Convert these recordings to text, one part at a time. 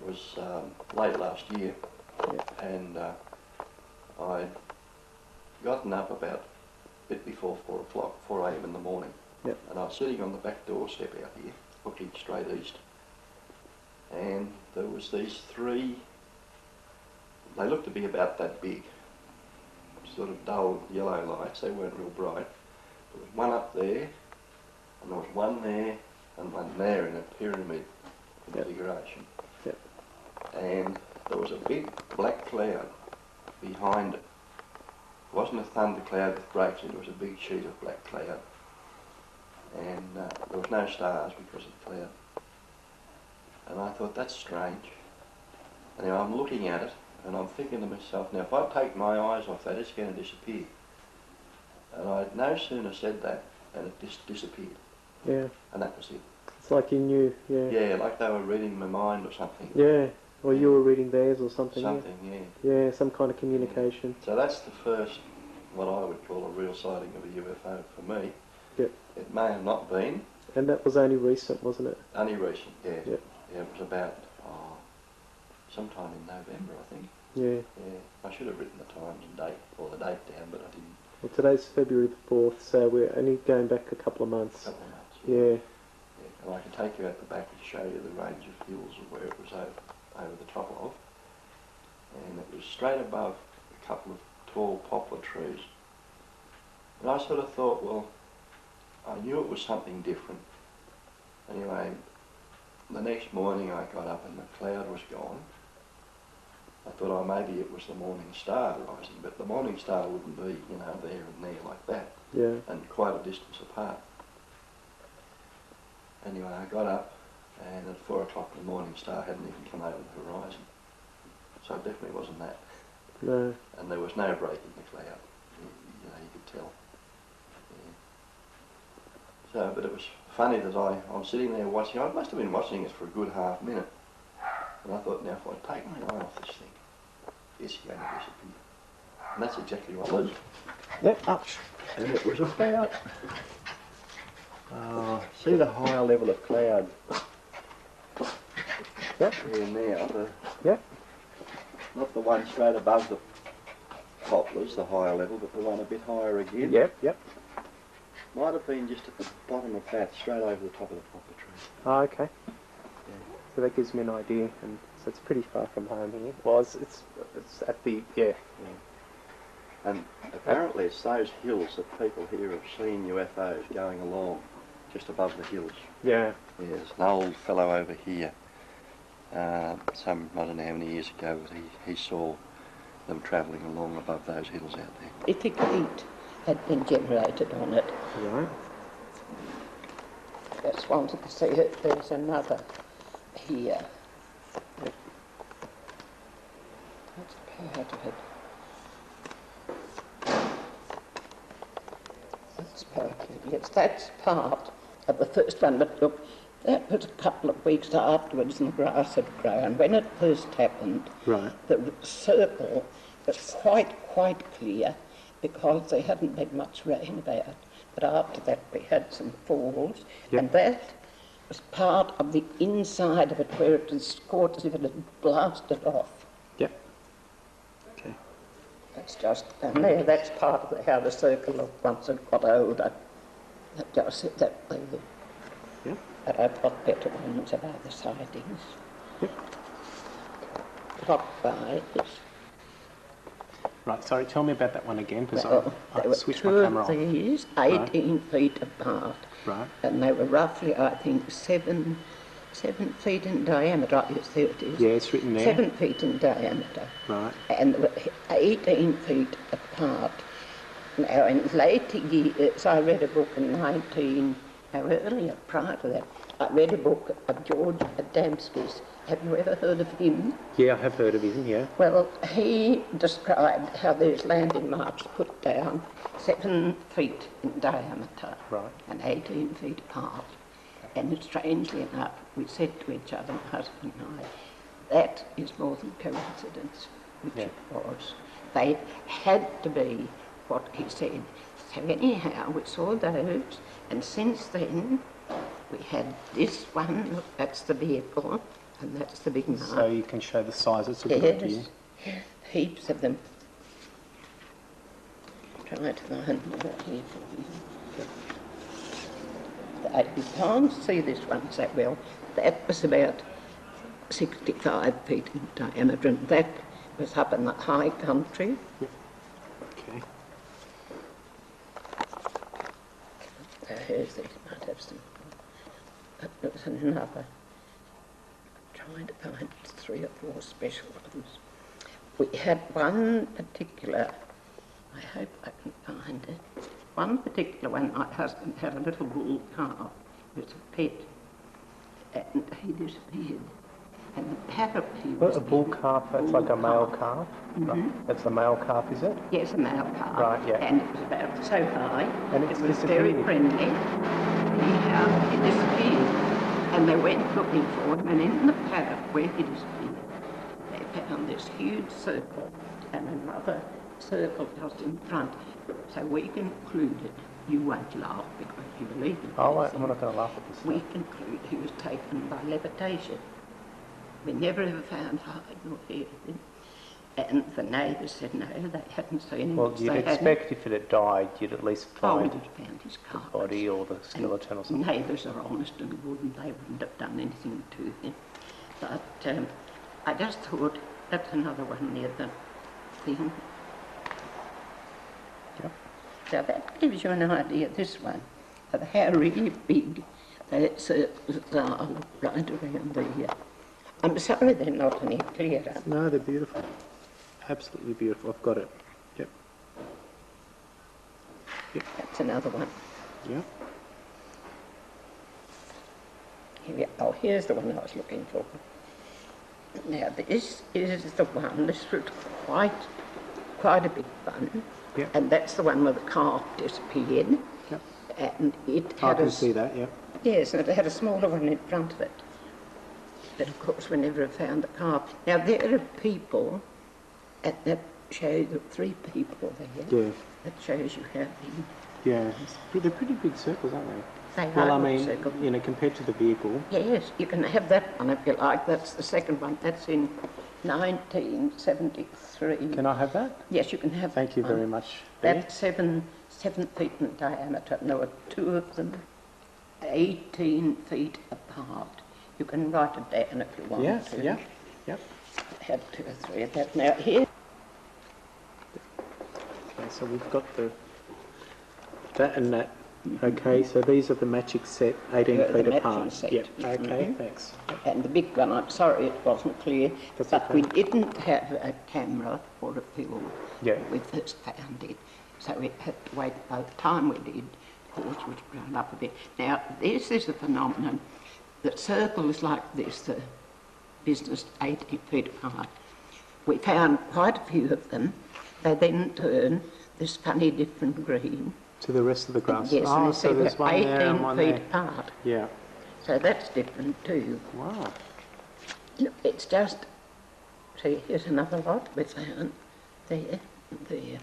was late last year, and I'd gotten up about a bit before 4 o'clock, 4 a.m. in the morning, and I was sitting on the back doorstep out here, looking straight east, and there was these three, they looked to be about that big, sort of dull yellow lights. They weren't real bright. There was one up there, and there was one there, and one there in a pyramid configuration. And there was a big black cloud behind it. It wasn't a thunder cloud with breaks, it was a big sheet of black cloud. And there was no stars because of the cloud. And I thought, that's strange. And now I'm looking at it, and I'm thinking to myself, now if I take my eyes off that, it's going to disappear. And I'd no sooner said that, and it just disappeared. Yeah. And that was it. It's like you knew, Yeah, like they were reading my mind or something. Yeah, or you were reading theirs or something. Something, Yeah, some kind of communication. So that's the first, what I would call a real sighting of a UFO for me. Yep. It may have not been. And that was only recent, wasn't it? Only recent, yeah. Yep. Yeah, it was about, sometime in November, I think. Yeah. Yeah, I should have written the times and date, or the date down, but I didn't. Well, today's February the 4th, so we're only going back a couple of months. A couple of months. Yeah. And I can take you out the back and show you the range of hills of where it was over the top of. And it was straight above a couple of tall poplar trees. And I sort of thought, well, I knew it was something different. Anyway, the next morning I got up and the cloud was gone. I thought, oh, maybe it was the morning star rising, but the morning star wouldn't be, you know, there and there like that. Yeah. And quite a distance apart. Anyway, I got up, and at 4 o'clock the morning star hadn't even come over the horizon. So it definitely wasn't that. No. And there was no break in the cloud. You know, you could tell. Yeah. So, but it was funny that I'm sitting there watching. I must have been watching it for a good half minute. And I thought, now if I take my eye off this thing, it's going to disappear. And that's exactly what it was. Yep, up. And it was about, see the higher level of cloud? Yep. There now, Yep. not the one straight above the poplars, the higher level, but the one a bit higher again. Yep. Might have been just at the bottom of that, straight over the top of the poplar tree. Oh, okay. Yeah. So that gives me an idea, and so it's pretty far from home here. Well, it's at the, yeah. And apparently it's those hills that people here have seen UFOs going along just above the hills. Yeah. Yeah, there's an old fellow over here, I don't know how many years ago, but he saw them travelling along above those hills out there. Electric heat had been generated on it. Right. Just wanted to see it. There's another here. That's part of it. That's part of it. Yes, that's part of the first one. But look, that was a couple of weeks afterwards and the grass had grown. When it first happened, Right. the circle was quite clear because there hadn't been much rain about. But after that we had some falls, and that was part of the inside of it where it was caught as if it had blasted off. Yep. Okay. That's just, and there, that's part of how the circle looked once it got older. That just said that way. Yeah. But I've got better ones of other sightings. Yep. Clock by is. Right, sorry, tell me about that one again, because Well, I there were switched two my camera of off. these, 18 feet apart. Right. And they were roughly, I think, 7 feet in diameter. Yes, there it is. Yeah, it's written there. 7 feet in diameter. Right. And they were 18 feet apart. Now, in later years, I read a book in earlier, prior to that, I read a book of George Adamski's. Have you ever heard of him? Yeah, I have heard of him, yeah. Well, he described how there's landing marks put down 7 feet in diameter, Right. and 18 feet apart. And strangely enough, we said to each other, my husband and I, that is more than coincidence, which it was. They had to be what he said. So anyhow, we saw those, and since then we had this one, look, that's the vehicle, and that's the big mark. So you can show the size. It's a good idea. Yes, heaps of them. Try to find more here for you. You can't see this one so well. That was about 65 feet in diameter, and that was up in the high country. Okay. So here's these, might have some. But there was another. Trying to find 3 or 4 special ones. We had one particular, I hope I can find it. One particular one, my husband had a little bull calf. It was a pet, and he disappeared. And the parrot he was... A bull calf, that's like a male calf? Right. That's the male calf, is it? Yes, a male calf. Right, yeah. And it was about so high. And it's it was very friendly. He disappeared. And they went looking for him, and in the paddock where he disappeared, they found this huge circle and another circle just in front. So we concluded, you won't laugh because you believe in Oh, this. I'm not going to laugh at this. We conclude he was taken by levitation. We never ever found hide nor hair. And the neighbours said no, they hadn't seen him. Well, you'd expect if it had died, you'd at least find we'd have found his the carcass. body or the skeleton or something. Neighbours are honest and good, and they wouldn't have done anything to him. But I just thought that's another one near the thing. Yep. So that gives you an idea, this one, of how really big that circles are right around the... I'm sorry they're not any clearer. No, they're beautiful. Absolutely beautiful. I've got it. Yep. Yep. That's another one. Yep. Here's the one I was looking for. Now, this is the one, this was quite a big one. Yep. And that's the one where the calf disappeared. Yep. And it I had can see that, yep. Yes, and it had a smaller one in front of it. But of course we never have found the calf. Now there are people, at that shows 3 people there. Yeah. That shows you how big. Yeah. They're pretty big circles, aren't they? They Well, are I mean, circles. you know, compared to the vehicle. Yes, you can have that one if you like. That's the second one. That's in 1973. Can I have that? Yes, you can have Thank you that one. very much. There. That's 7 feet in diameter. And there were 2 of them 18 feet apart. You can write it down if you want to. Yeah, yep. I had 2 or 3 of that. Now here. Okay, so we've got that and that. Okay, so these are the matching set, 18 The feet matching apart. set. Yep. Okay, thanks. And the big one, I'm sorry it wasn't clear, That's but okay. we didn't have a camera or a film Yeah. when we first found it. So we had to wait. By the time we did, the horse was grown up a bit. Now, this is a phenomenon that circles like this, the business 18 feet apart. We found quite a few of them. They then turn this funny different green. To the rest of the grass. Yes, oh, and so you see there's they're one 18 there and one feet there. apart. Yeah. So that's different too. Wow. Look, it's just, see, here's another lot we found. There, and there.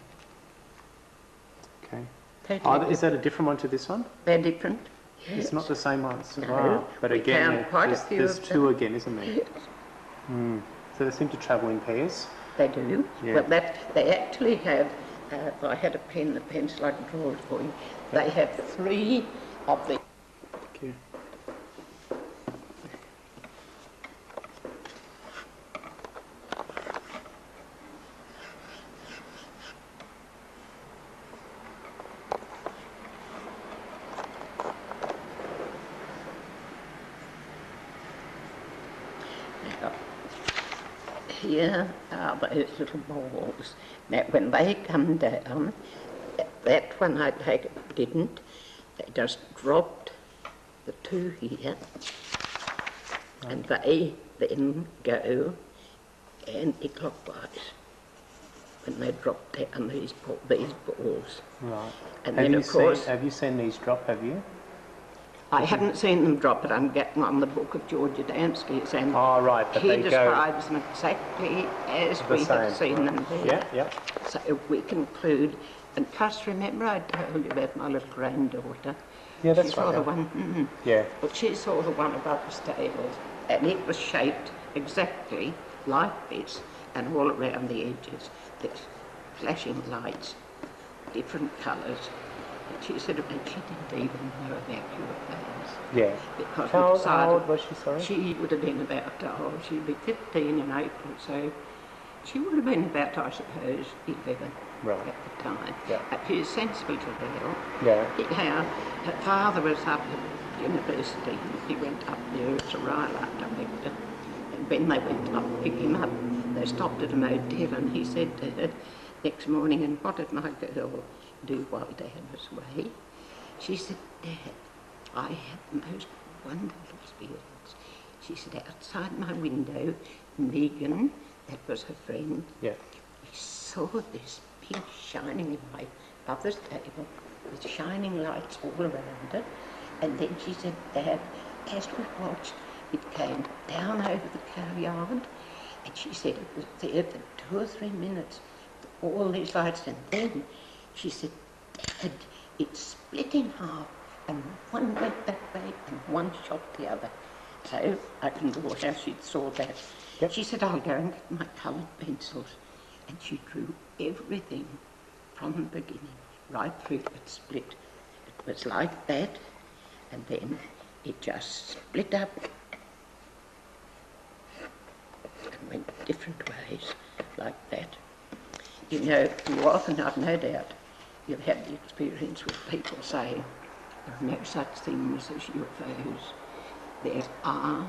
Okay. Totally Oh, is that a different one to this one? They're different. Yes. It's not the same ones. No, Wow. But we again, found quite a few there's of 2 them. again, isn't there? Yes, So they seem to travel in pairs. they do. Yeah. But they actually have, if I had a pen, a pencil, I could draw it for you. They have 3 of the... Thank you. Now, here are those little balls. Now, when they come down, that one I take it didn't. They just dropped the 2 here, and they then go anti-clockwise when they drop down these balls. Right. And have then, you of course, have you seen these drop, have you? I haven't seen them drop it. I'm getting on the book of George Adamski's, and Oh, right, but he they go describes them exactly as the we have same. seen them there. Yeah, yeah. So we conclude, and plus remember I told you about my little granddaughter. Yeah, that's She saw right. the Yeah. one, Yeah. but she saw the one above the stables. and it was shaped exactly like this, and all around the edges there's flashing lights, different colours. And she said that she didn't even know about UFOs. Yeah. Because How old was she, sorry? She would have been about, she'd be 15 in April, so she would have been about, I suppose, 11 Right. at the time. Yeah. She was sensible to girl. Yeah. Anyhow, her father was up at university. He went up there as a rail art director. And when they went up to pick him up, they stopped at a motel, and he said to her next morning, "And what did my girl do while Dad was away?" She said, "Dad, I had the most wonderful experience." She said, "Outside my window, Megan, that was her friend, Yeah. we saw this big shining light above the table with shining lights all around it." And then she said, "Dad, as we watched, it came down over the cow yard." And she said it was there for 2 or 3 minutes, all these lights. And then she said, "Dad, it split in half, and one went that way and one shot the other." So I can draw how she saw that. Yep. She said, "I'll go and get my coloured pencils." And she drew everything from the beginning, right through it split. It was like that, and then it just split up and went different ways, like that. You know, you often, I've no doubt, you've had the experience with people saying there are no such things as UFOs. There are,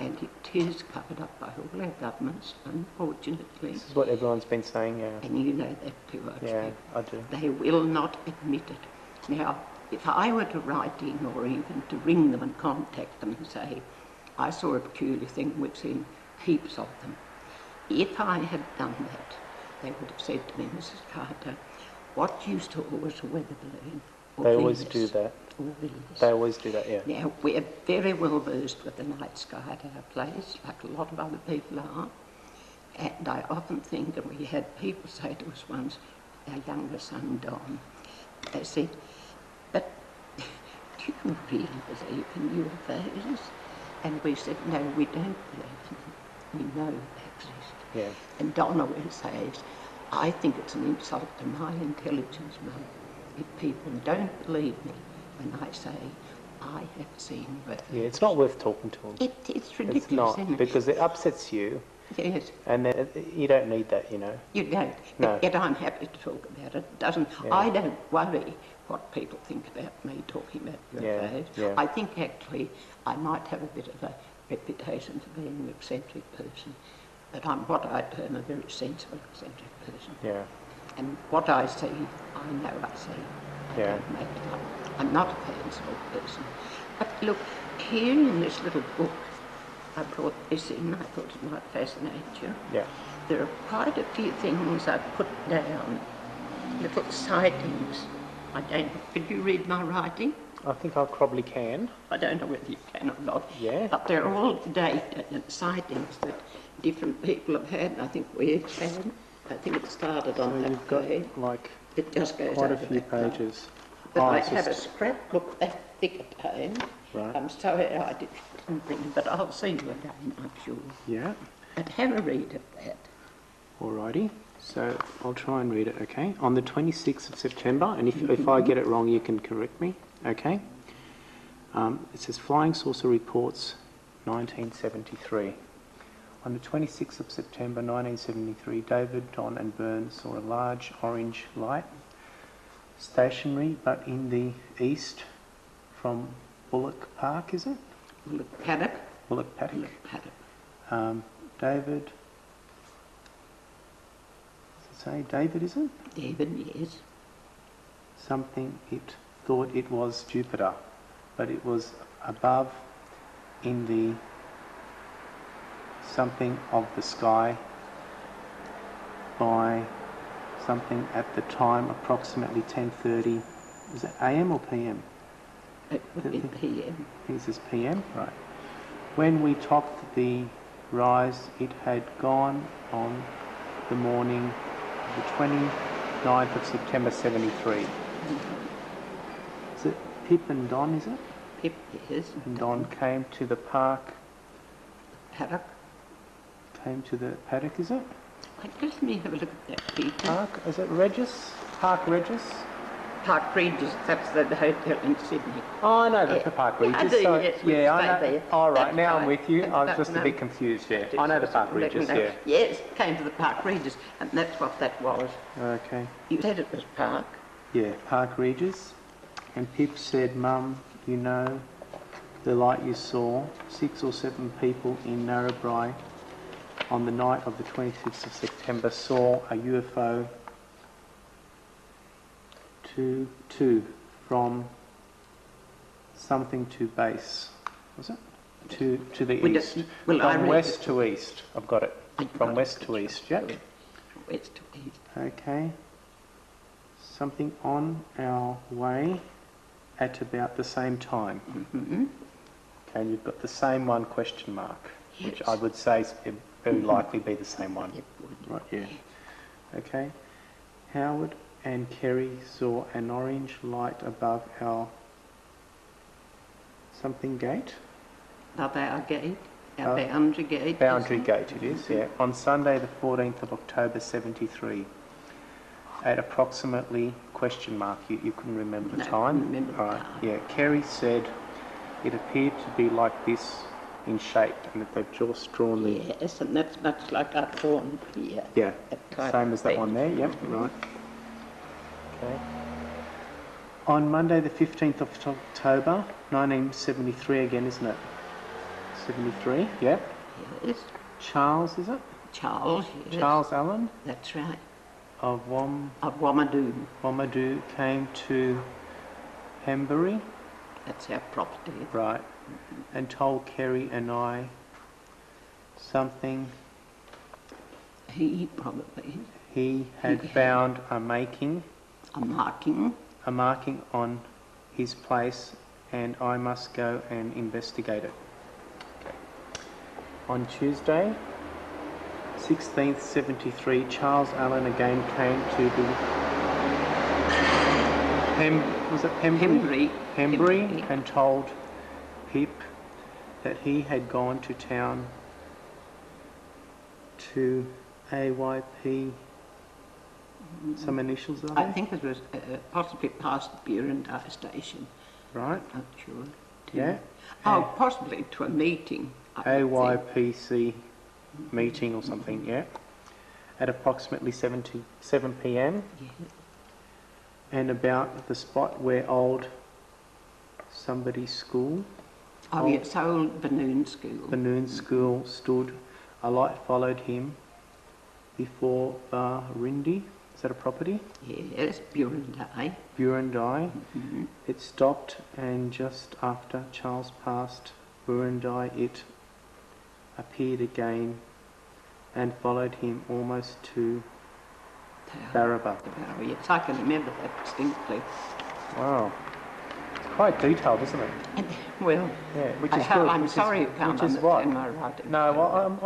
and it is covered up by all our governments, unfortunately. This is what everyone's been saying, yeah. And you know that too, I Yeah, think. I do. They will not admit it. Now, if I were to write in, or even to ring them and contact them and say, "I saw a peculiar thing, we've seen heaps of them," if I had done that, they would have said to me, "Mrs. Carter, what you saw was a weather balloon." They always do that. Or Venus. They always do that, yeah. Now, we're very well versed with the night sky at our place, like a lot of other people are. And I often think, and we had people say to us once, our younger son, Don, they said, "But do you really believe in UFOs?" And we said, "No, we don't believe in them. We know they exist." Yeah. And Don always says, "I think it's an insult to my intelligence, Mum, if people don't believe me when I say I have seen UFOs." Yeah, it's not worth talking to them. It's ridiculous, It's not, isn't it? because it upsets you, Yes, and then you don't need that, you know. you don't. No. Yet I'm happy to talk about it. It doesn't. Yeah. I don't worry what people think about me talking about UFOs. Yeah. I think actually I might have a bit of a reputation for being an eccentric person, but I'm what I term a very sensible eccentric person. Yeah. And what I see, I know I see. I Yeah. don't make it up. I'm not a fanciful person. But look, here in this little book, I brought this in. I thought it might fascinate you. Yeah. There are quite a few things I've put down, little sightings. I don't know. Could you read my writing? I think I probably can. I don't know whether you can or not. Yeah. But they're all data and sightings that different people have had, and I think we've had. I think it started on So that you've got page. like It just goes quite a over few that way. pages. But Oh, I it's have a just- scrapbook that thick at home. Right. I'm sorry I didn't bring it, but I'll see you again, I'm sure. Yeah. But have a read of that. Alrighty. So I'll try and read it, okay? On the 26th of September, and if I get it wrong, you can correct me, okay? It says Flying Saucer Reports 1973. On the 26th of September 1973, David, Don and Byrne saw a large orange light, stationary but in the east from Bullock Park, is it? Bullock Paddock. Bullock Paddock. Bullock Paddock. David, does it say David, is it? David, yes. Something, it thought it was Jupiter, but it was above in the something of the sky by something at the time approximately 10:30. Is it AM or PM? It would be PM. I think it says PM, right. When we topped the rise, it had gone on the morning of the 29th of September 73. Is it Pip and Don, is it? Pip, yes. And Don came to the park paddock. Came to the paddock, is it? Let me have a look at that, Peter. Park, is it Regis? Park Regis? Park Regis, that's the hotel in Sydney. Oh, I know the Park Regis. I do, so, yes, we yeah, I stay know. there. All right, That's now I'm right. with you. I was That's just a no- bit confused, yeah. I know the Park Regis, yeah. Yes, came to the Park Regis, and that's what that was. Okay. You said it was Park. Yeah, Park Regis. And Pip said, Mum, you know the light you saw, 6 or 7 people in Narrabri on the night of the 26th of September saw a UFO to from something to base, was it? To the east. From west to east. I've got it. From west to east, yeah? West to east. Okay. Something on our way at about the same time. Mm-hmm. Okay, and you've got the same one question mark, Yes. which I would say is very likely be the same one. It would. Right, yeah. Okay. Howard and Kerry saw an orange light above our something gate. Above our gate, our boundary gate. Boundary gate it is, yeah. On Sunday the 14th of October 73. At approximately question mark, you couldn't remember the No, time? couldn't remember the All right, time. yeah. Kerry said it appeared to be like this in shape and that they've just drawn the... Yes, and that's much like our drawn here. Yeah, That type same of as that thing. one there, yep, right. Okay. On Monday the 15th of October, 1973 again, isn't it? 73, yep. Yes. Charles, is it? Charles, yes. Charles Allen That's right. of Of Wamadoo. Wamadoo came to Hembury, That's our property. right, and told Kerry and I something He probably, he had found a marking a marking. on his place and I must go and investigate it. Okay. On Tuesday, 16th, 73, Charles Allen again came to the Hembury and told Pip that he had gone to town to AYP, some initials are I there? think it was possibly past the Burundai station. Right, Not sure. yeah. Oh, possibly to a meeting. I would think. AYPC meeting or something, yeah, at approximately 7 p.m. Yes. and about the spot where old somebody's school, Oh, yes, old Benoon School. Benoon School stood. A light followed him before Barindi. Is that a property? Yes, Burundai. Burundai. Mm-hmm. It stopped and just after Charles passed Burundai it appeared again and followed him almost to Baraba. Yes, I can remember that distinctly. Wow. It's quite detailed, isn't it? And, well, Yeah, which is good. I'm sorry you can't which is what? understand my writing. No, well,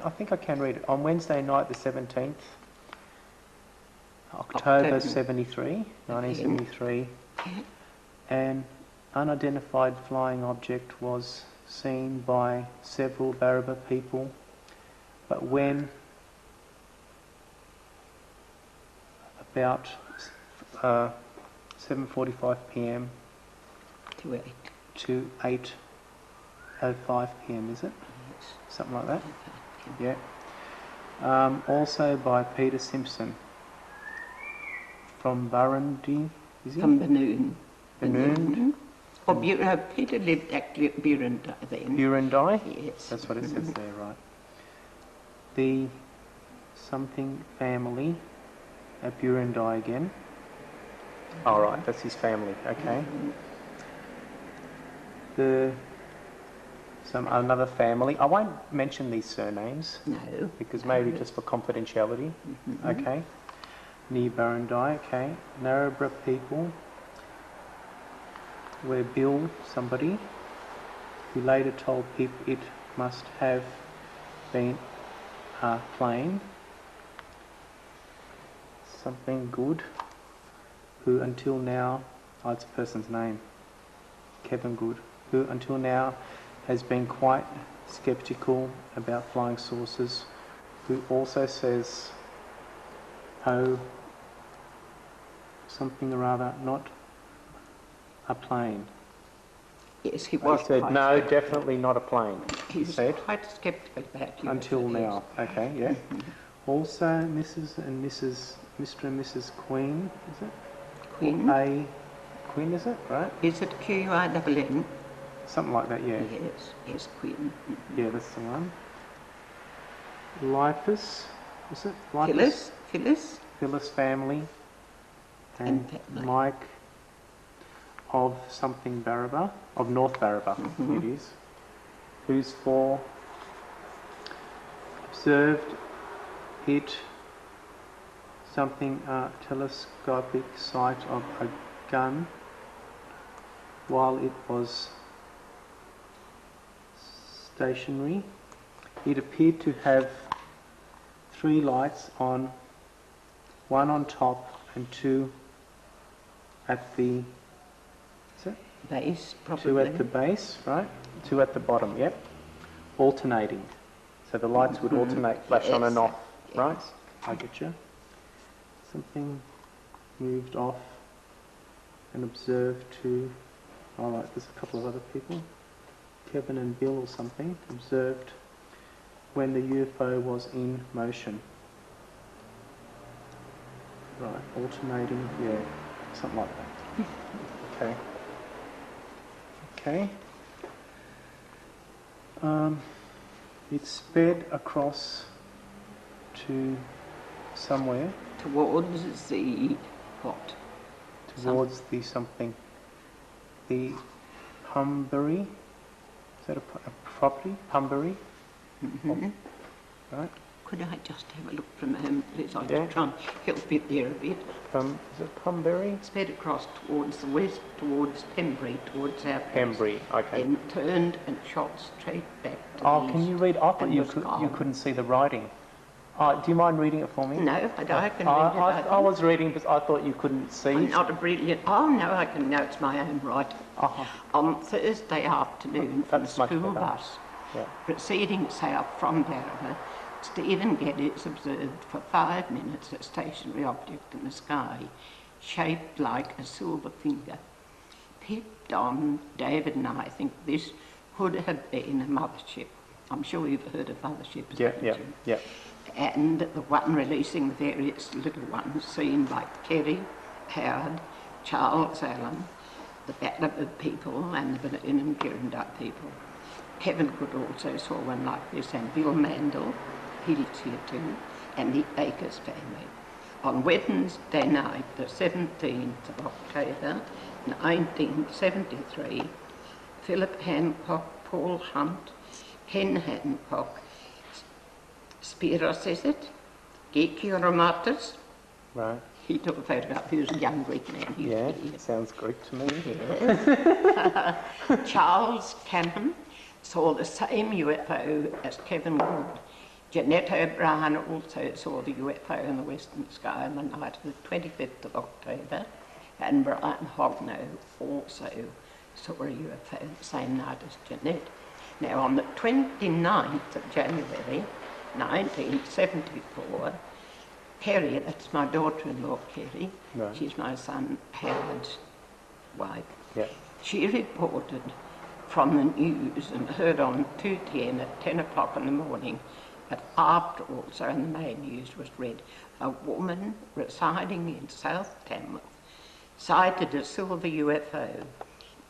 I think I can read it. On Wednesday night, the 17th, October 73, 1973, an unidentified flying object was seen by several Baraba people, but when about 7:45 p.m. to 8:05 p.m. is it? Yes. Something like that? Yeah. Also by Peter Simpson from Burundi, is he? From Benoon. Benoon. Oh, Peter lived actually at Burundai then. Burundai? Yes. That's what it says there, right. The something family at Burundai again. All right, that's his family, okay. Another family. I won't mention these surnames. No. Because maybe just for confidentiality. Okay. Near Barandai, okay. Narrabri people were Bill, somebody, who later told Pip it must have been a plane. Something good, who until now, it's a person's name, Kevin Good, who until now has been quite sceptical about flying saucers, who also says, oh, something or other, not a plane. Yes, he was. He said, quite no, sceptical. definitely not a plane, He he was said. quite sceptical about UFOs. Until now, okay, yeah. Also, Mrs. and Mrs. Mr. and Mrs. Queen, is it? Quinn. A Quinn, is it? Right? Is it Quinn? Something like that, yeah. Yes, yes, Quinn. Yeah, that's the one. Lifus, is it? Phyllis. Phyllis family. And family. Mike of something Barraba, of North Barraba, it is, who's for observed it something telescopic sight of a gun while it was stationary. It appeared to have 3 lights on, 1 on top and 2 at the Base, probably. 2 at the base, right? 2 at the bottom, yep. Alternating. So the lights would alternate, flash on and off, right? Yes. I get you. Something moved off and observed to, all right, there's a couple of other people. Kevin and Bill or something, observed when the UFO was in motion. Right, alternating, yeah, something like that. Okay. Okay. It sped across to somewhere. Towards the what? Towards the something. The Pumbury. Is that a property? Pumbury? Right. Could I just have a look from home, please? I'll Yeah. just try and help you there a bit. Is it Pumbury? Sped across towards the west, towards Pembury, towards our place. Pembury, okay. Then turned and shot straight back to the Oh, east. can you read? I thought and you was you gone. couldn't see the writing. Do you mind reading it for me? No, I can read it. I was reading, but I thought you couldn't see. I'm not a brilliant... Oh, no, I can know it's my own writing. Uh-huh. On Thursday afternoon from the That's much school better. bus, Yeah. proceeding south from Barrow, Stephen Geddes observed for 5 minutes a stationary object in the sky, shaped like a silver finger. Peeped on, David and I think this could have been a mothership. I'm sure you've heard of motherships. Yeah, haven't yeah, you? yeah. And the one releasing the various little ones seen by Kerry, Howard, Charles Allen, the Battleford people and the Bernina and Girondite people. Kevin Good also saw one like this, and Bill Mandel, he lives here too, and the Akers family. On Wednesday night, the 17th of October, 1973, Philip Hancock, Paul Hunt, Ken Hancock, Spiros, is it? Gekioromatus. Right. He took a photograph. He was a young Greek man. He Yeah, was here. sounds Greek to me. Charles Canham saw the same UFO as Kevin Good. Jeanette O'Brien also saw the UFO in the western sky on the night of the 25th of October, and Brian Hogno also saw a UFO the same night as Jeanette. Now, on the 29th of January, 1974, Kerry, that's my daughter-in-law, Kerry, Right. she's my son Howard's wife, Yeah. she reported from the news and heard on 210 at 10 o'clock in the morning, but after also in the main news was read, a woman residing in South Tamworth sighted a silver UFO,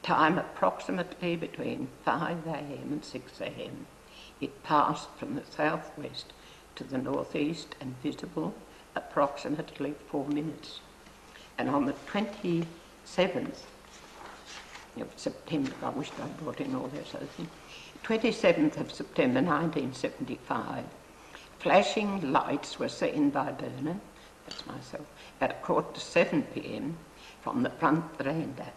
time approximately between 5 a.m. and 6 a.m. It passed from the southwest to the northeast and visible approximately 4 minutes. And on the 27th of September, I wished I'd brought in all those other things, 27th of September 1975, flashing lights were seen by Bernard, that's myself, at 7:15 p.m. from the front veranda.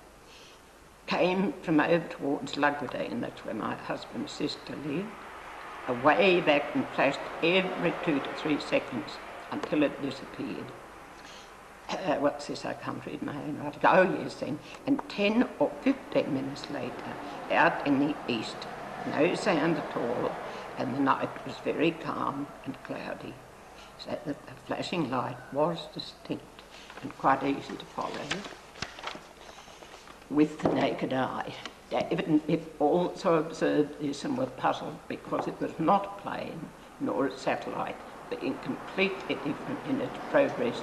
Came from over towards Lugwardine, that's where my husband's sister lived, away back and flashed every 2 to 3 seconds until it disappeared. What's this? I can't read my own writing. Oh yes, then. And 10 or 15 minutes later, out in the east, no sound at all, and the night was very calm and cloudy, so that the flashing light was distinct and quite easy to follow with the naked eye. David and Pip also observed this and were puzzled because it was not a plane nor a satellite, being completely different in its progress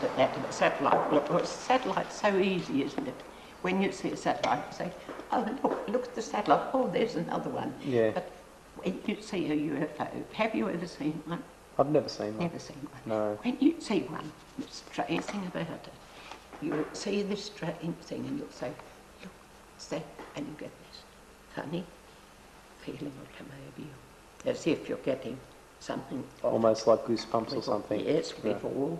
to that of a satellite. Well, a satellite's so easy, isn't it? When you see a satellite, you say, oh, look at the satellite, oh, there's another one. Yeah. But when you see a UFO, have you ever seen one? I've never seen one. Never seen one. No. When you see one, the strange thing about it, you'll see this strange thing and you'll say, look, what's that? And you get this funny feeling will come over you, as if you're getting something. Almost like goosebumps or something. Yes, we've all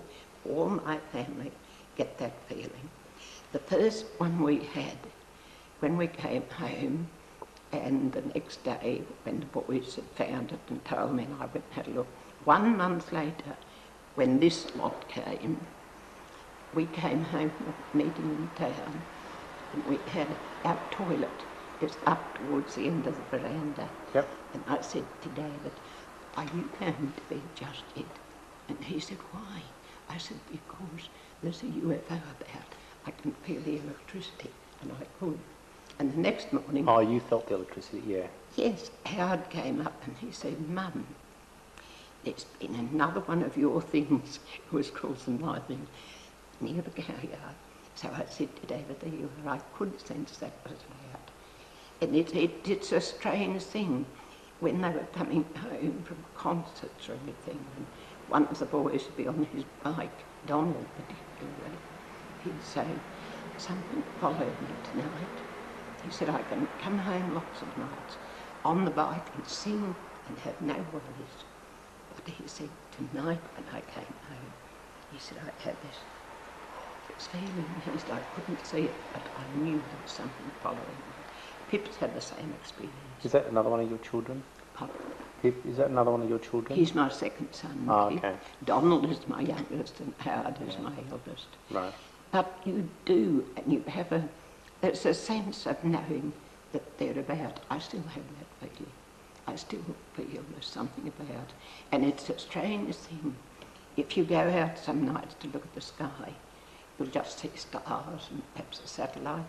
my family get that feeling. The first one we had when we came home, and the next day when the boys had found it and told me, and I went and had a look. 1 month later, when this lot came, we came home from a meeting in town, and we had our toilet is up towards the end of the veranda. Yep. And I said to David, are you going to be adjusted? And he said, why? I said, because there's a UFO about. I can feel the electricity, and I could. And the next morning... Oh, you felt the electricity, yeah. Yes, Howard came up and he said, Mum, there's been another one of your things, it was called some my thing, near the cow yard. So I said to David, there you are, I could sense that was loud. And it's a strange thing when they were coming home from concerts or anything, and one of the boys would be on his bike, Donald particularly, he'd say, something followed me tonight. He said, I can come home lots of nights on the bike and sing and have no worries. But he said, tonight when I came home, he said, I had this feeling. He said, I couldn't see it, but I knew there was something following me. Pip's had the same experience. Is that another one of your children? Pop. Pip, is that another one of your children? He's my second son. Oh, okay. Donald is my youngest and Howard is my eldest. Right. But you do, and you have there's a sense of knowing that they're about. I still have that feeling. I still feel there's something about. And it's a strange thing. If you go out some nights to look at the sky, you'll just see stars and perhaps a satellite.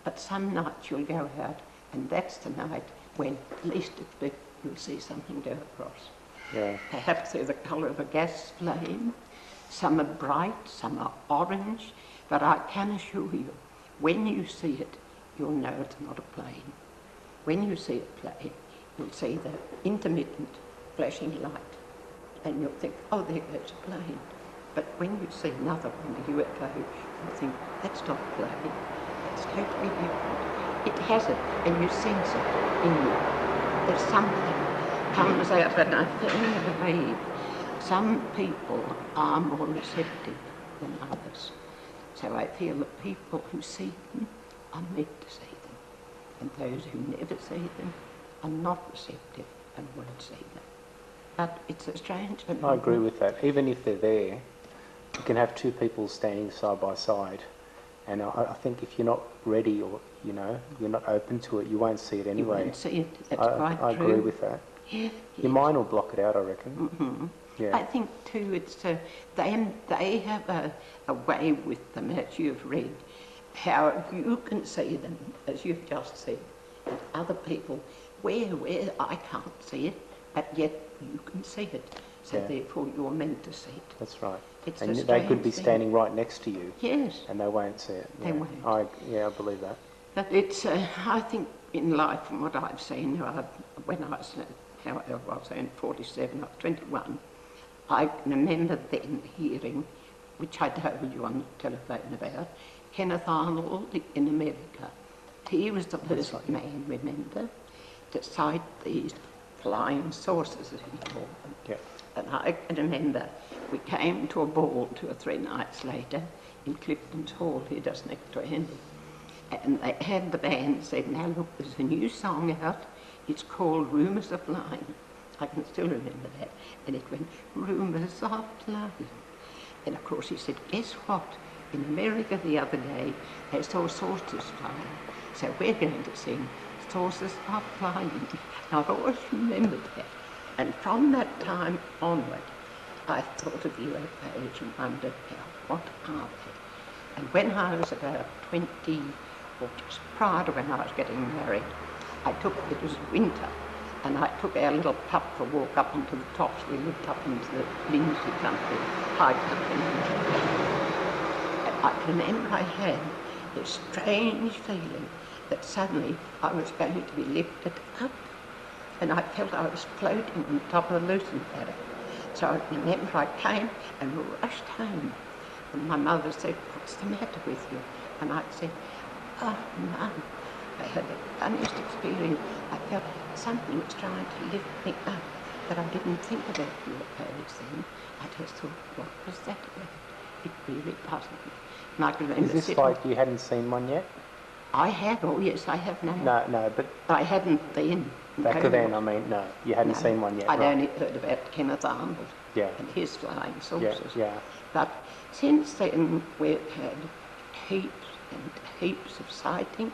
But some nights you'll go out, and that's the night when, at least a bit, you'll see something go across. Yeah. Perhaps they're the colour of a gas flame. Some are bright, some are orange. But I can assure you, when you see it, you'll know it's not a plane. When you see a plane, you'll see the intermittent flashing light, and you'll think, oh, there goes a plane. But when you see another one, the UFO, you'll think, that's not a plane. It's totally different. It has it, and you sense it in you. There's something comes out, and I firmly believe some people are more receptive than others. So I feel that people who see them are meant to see them, and those who never see them are not receptive and won't see them. But it's a strange phenomenon. I agree with that. Even if they're there, you can have two people standing side by side, and I think if you're not ready or, you know, you're not open to it, you won't see it anyway. You won't see it, that's quite true. I agree with that. Yeah, Your mind will block it out, I reckon. Mm-hmm. Yeah. I think too, it's they have a way with them, as you've read, how you can see them, as you've just said, and other people, where I can't see it, but yet you can see it, so Yeah. therefore you're meant to see it. That's right. It's And a they could strange be thing. standing right next to you, Yes, and they won't see it. They won't. I believe that. but it's, I think in life, from what I've seen, when I was, in 47, I was 21, I can remember then hearing, which I told you on the telephone about, Kenneth Arnold in America. He was the first man, remember, to cite these flying saucers, as he called them. Yeah. And I can remember we came to a ball 2 or 3 nights later in Clifton's Hall here just next to Andy. And they had the band said, now look, there's a new song out. It's called Rumours of Flying. I can still remember that. And it went, Rumours of Flying. And of course he said, guess what? In America the other day, they saw saucers flying. So we're going to sing saucers are flying. I've always remembered that. And from that time onward, I thought of UFOs and wondered, what are they? And when I was about 20, or just prior to when I was getting married, it was winter, and I took our little pup for a walk up onto the tops. We lived up into the Lindsay country, high country. And I can remember I had this strange feeling that suddenly I was going to be lifted up, and I felt I was floating on top of the lucent paddock. So I remember I came and rushed home, and my mother said, "What's the matter with you?" And I said, "Oh, Mum, I had the funniest experience. I felt something was trying to lift me up, but I didn't think about UFOs then. I just thought, what was that about? It really puzzled me." And I can remember Is this like you hadn't seen one yet? I have, oh yes, I have now. No, but I hadn't then. back then, I mean, no, you hadn't seen one yet. I'd right. only heard about Kenneth Arnold and his flying saucers. Yeah. But since then, we've had heaps and heaps of sightings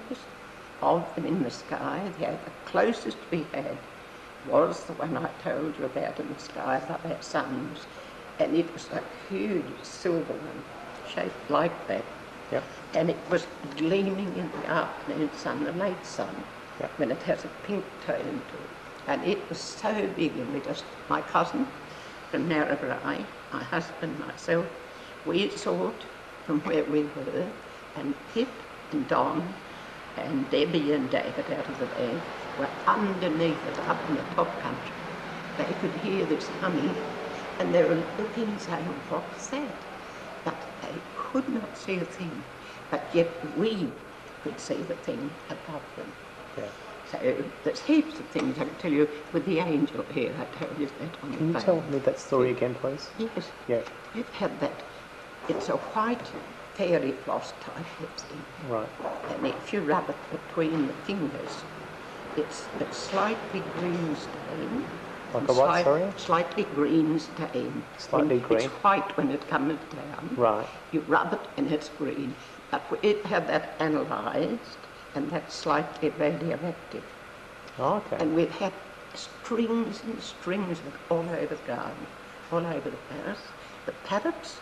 of them in the sky. The closest we had was the one I told you about in the sky above our suns, and it was a huge silver one, shaped like that. Yep. And it was gleaming in the afternoon sun, the late sun, when it has a pink tone to it. And it was so big, and my cousin from Narrabri, my husband, myself, we saw it from where we were, and Pip and Don and Debbie and David out of the van were underneath it, up in the top country. They could hear this humming, and they were looking, saying, "What's that?" But they could not see a thing, but yet we could see the thing above them. Yeah. So there's heaps of things I can tell you with the angel here. I told you that on the phone. Can you tell me that story again, please? Yes. Yeah. We've had that. It's a white fairy floss type of thing. Right. And if you rub it between the fingers, it's slightly green stain. Like a what, sorry? Slightly green stain. Slightly green? It's white when it comes down. Right. You rub it and it's green. But we had that analysed, and that's slightly radioactive. Oh, okay. And we've had strings and strings of it all over the garden, all over the house, the parrots.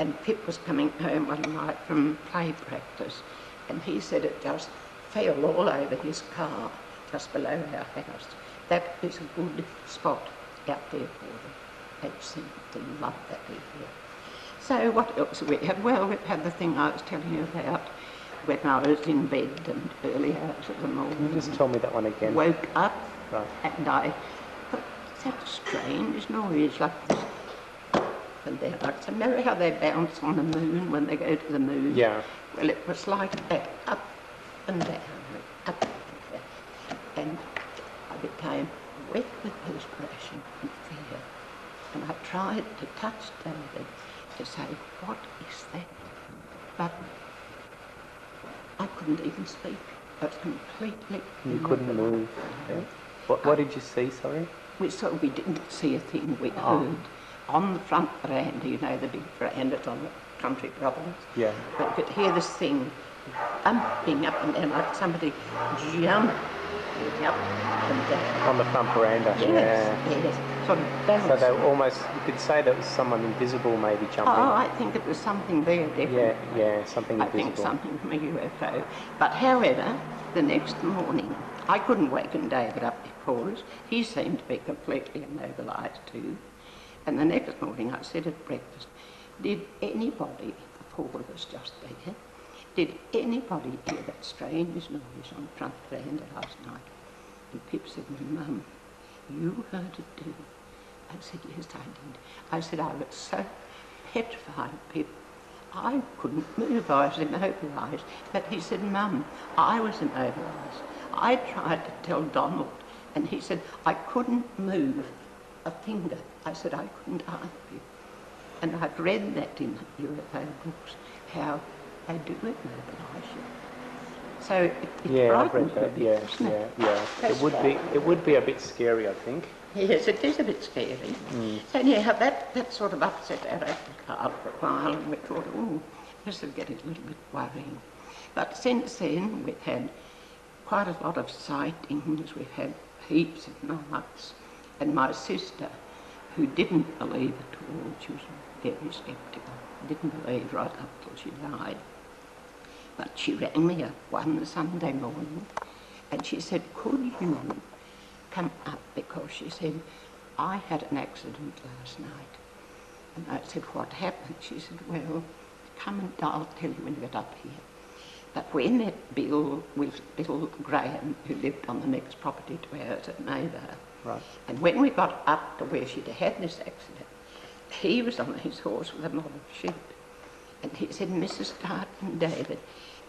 And Pip was coming home one night from play practice, and he said it just fell all over his car, just below our house. That is a good spot out there for them. They seem to love that area. So what else have we had? Well, we've had the thing I was telling you about when I was in bed and early hours of the morning. Can you just tell me that one again? Woke up, right. And I thought, that's a strange noise, like this. And they're like, remember how they bounce on the moon when they go to the moon? Yeah. Well, it was like that, up and down, up and down. And I became wet with perspiration and fear. And I tried to touch David to say, what is that? But I couldn't even speak. I was completely... You couldn't move. Yeah. What did you see, sorry? We didn't see a thing. We heard on the front veranda, you know, the big verandas on the country properties. Yeah. We could hear this thing bumping up and down like somebody jumping up and down. On the front veranda? Yes. Sort of bounced. So they were almost, you could say that was someone invisible maybe jumping. Oh, I think it was something there, definitely. Yeah, something invisible. I think something from a UFO. But however, the next morning, I couldn't waken David up before us. He seemed to be completely immobilised too. And the next morning I said at breakfast, did anybody, the four of us just there, did anybody hear that strange noise on the front veranda last night? And Pip said, Mum, you heard it too. I said, yes, I did. I said, I was so petrified, Pip. I couldn't move, I was immobilised. But he said, Mum, I was immobilised. I tried to tell Donald, and he said, I couldn't move a finger. I said, I couldn't either. And I've read that in UFO books, how they do immobilise you. So it frightened me a bit, doesn't it? Yeah. It would be a bit scary, I think. Yes, it is a bit scary. So anyhow, that sort of upset our apple cart for a while, and we thought, oh, this is getting a little bit worrying. But since then, we've had quite a lot of sightings. We've had heaps of nights. And my sister, who didn't believe at all, she was very sceptical, didn't believe right up till she died. But she rang me up one Sunday morning and she said, could you come up? Because she said, I had an accident last night. And I said, what happened? She said, well, come and I'll tell you when you get up here. But we met Bill Graham, who lived on the next property to ours at Maybar. Right. And when we got up to where she'd had this accident, he was on his horse with a lot of sheep. And he said, Mrs. Carton David,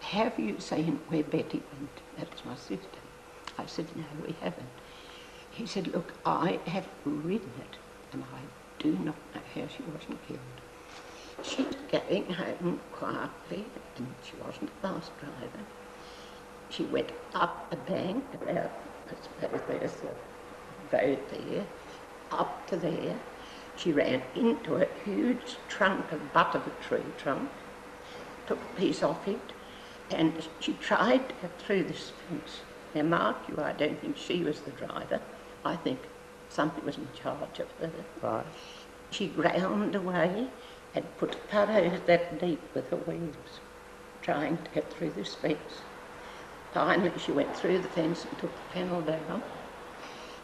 have you seen where Betty went? That's my sister. I said, no, we haven't. He said, look, I have ridden it, and I do not know how she wasn't killed. She was going home quietly, and she wasn't a fast driver. She went up a bank about, I suppose there's the road there, up to there. She ran into a huge trunk of butterfly tree trunk, took a piece off it, and she tried to get through this fence. Now, mark you, I don't think she was the driver. I think something was in charge of her. Right. She ground away and put furrows that deep with her wheels, trying to get through this fence. Finally, she went through the fence and took the panel down.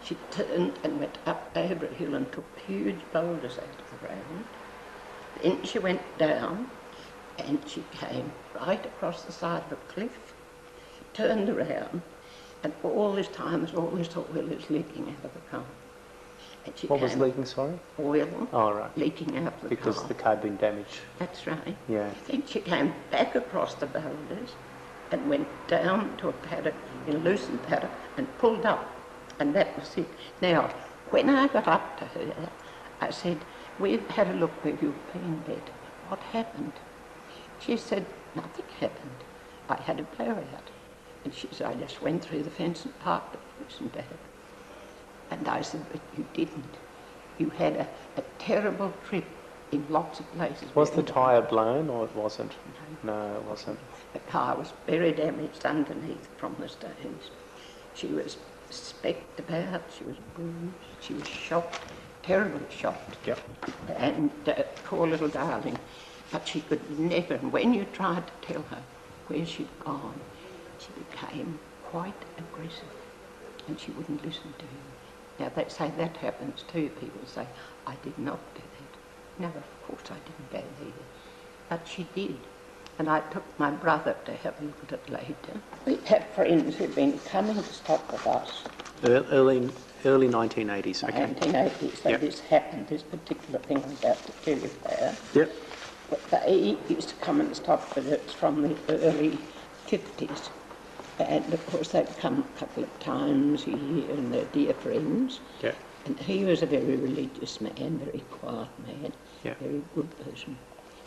She turned and went up over a hill and took huge boulders out of the ground. Then she went down and she came right across the side of a cliff, turned around, and all this time all this oil is leaking out of the car. And she What was leaking, sorry? Oil. Oh, right. Leaking out of the car. Because the car had been damaged. That's right. Yeah. Then she came back across the boulders and went down to a paddock, a loosened paddock, and pulled up. And that was it. Now, when I got up to her, I said, we've had a look where you've been, Betty. What happened? She said, nothing happened. I had a blowout. And she said, I just went through the fence and parked the horse and back. And I said, but you didn't. You had a terrible trip in lots of places. Was the tyre blown or it wasn't? No, it wasn't. The car was very damaged underneath from the stones. She was specked about, she was bruised, she was shocked, terribly shocked. Yep. And poor little darling. But she could never, and when you tried to tell her where she'd gone, she became quite aggressive and she wouldn't listen to you. Now they say that happens too. People say, I did not do that. No, of course I didn't go there. But she did. And I took my brother to have a look at it later. We have friends who've been coming to stop with us. Early 1980s, okay. 1980s, so yep. This happened, this particular thing I'm about to tell you about. Yep. But they used to come and stop with us from the early 50s. And of course they'd come a couple of times a year and they're dear friends. Yeah. And he was a very religious man, very quiet man, yeah. Very good person.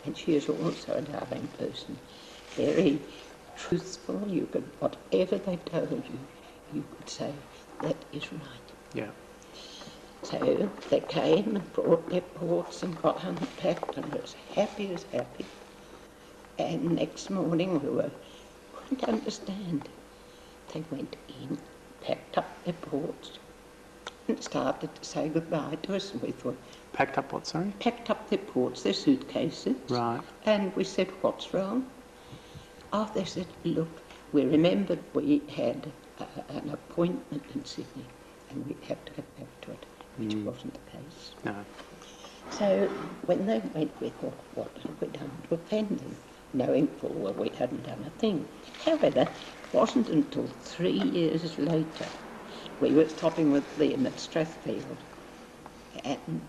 And she is also a darling person, very truthful. You could, whatever they told you, you could say, that is right. Yeah. So they came and brought their ports and got unpacked and were as happy as happy. And next morning we couldn't understand. They went in, packed up their ports and started to say goodbye to us, and we thought... Packed up what, sorry? Packed up their ports, their suitcases. Right. And we said, what's wrong? Oh, they said, look, we remembered we had an appointment in Sydney and we'd have to go back to it, which wasn't the case. No. So when they went, we thought, what had we done to offend them, knowing full well we hadn't done a thing. However, it wasn't until 3 years later we were stopping with them at Strathfield, and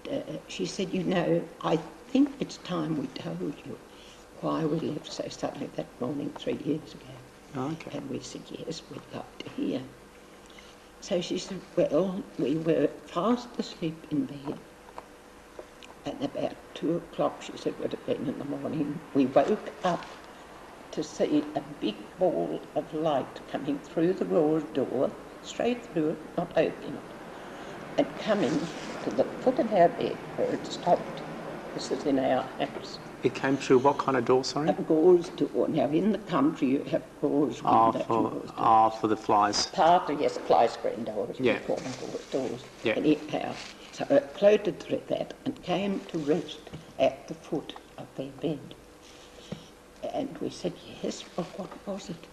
she said, you know, I think it's time we told you why we left so suddenly that morning 3 years ago. Oh, okay. And we said, yes, we'd like to hear. So she said, well, we were fast asleep in bed, and about 2 o'clock, she said, would have been in the morning, we woke up to see a big ball of light coming through the garage door, straight through it, not opening it, and coming to the foot of our bed where it stopped. opposite in our house. It came through what kind of door, sorry? A gauze door. Now, in the country, you have gauze windows. For the flies. Partly, yes, fly screen doors. Yeah. We call them gauze doors. Yeah. Anyhow, so it floated through that and came to rest at the foot of their bed. And we said, yes, well, what was it?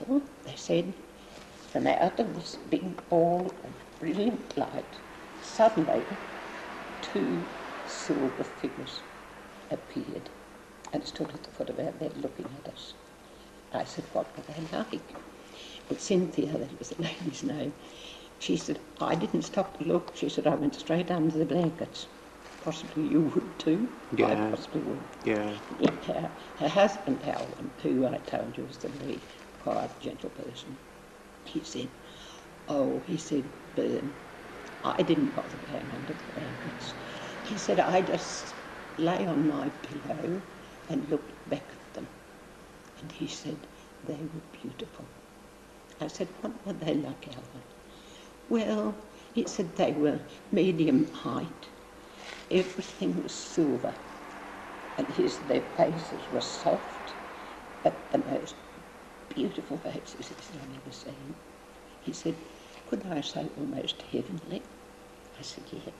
Well, they said, from out of this big ball of brilliant light, suddenly 2 silver figures appeared and stood at the foot of our bed looking at us. I said, what were they like? Well, Cynthia, that was the lady's name, she said, I didn't stop to look. She said, I went straight under the blankets. Possibly you would too. Yeah. I possibly would. Yeah. Yeah. Her husband, Alan, who I told you was the very quiet, gentle person, he said, Bern, I didn't bother going under the blankets. He said, I just lay on my pillow and looked back at them. And he said, they were beautiful. I said, what were they like, Alan? Well, he said they were medium height. Everything was silver. And their faces were soft, but the most beautiful faces I've ever seen. He said, could I say almost heavenly? I said, yes.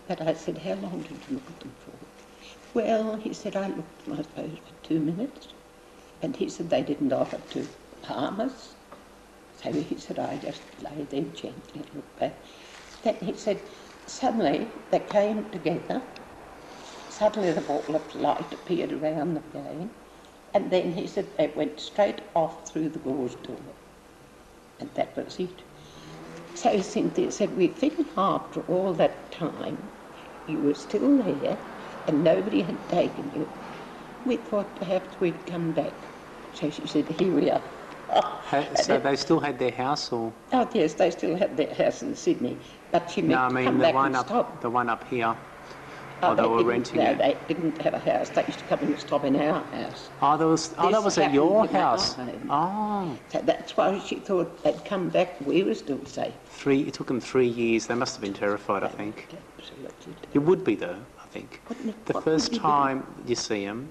But I said, how long did you look at them for? Well, he said, I looked at them, I suppose, for 2 minutes. And he said, they didn't offer to harm us. So he said, I just lay there gently and looked back. Then he said, suddenly they came together. Suddenly the ball of light appeared around them again. And then he said they went straight off through the gauze door. And that was it. So Cynthia said, we figured after all that time you were still there and nobody had taken you. We thought perhaps we'd come back. So she said, here we are. So they still had their house, or? Oh yes, they still had their house in Sydney, but she meant No, I to mean come the back one and up, stop. the one up here. Oh, They were renting no, it. they didn't have a house. They used to come and stop in our house. That was at your house. Oh. So that's why she thought they'd come back. We were still safe. It took them 3 years. They must have been terrified, I think. Absolutely. You would be though, I think. The What first would you be? time you see them,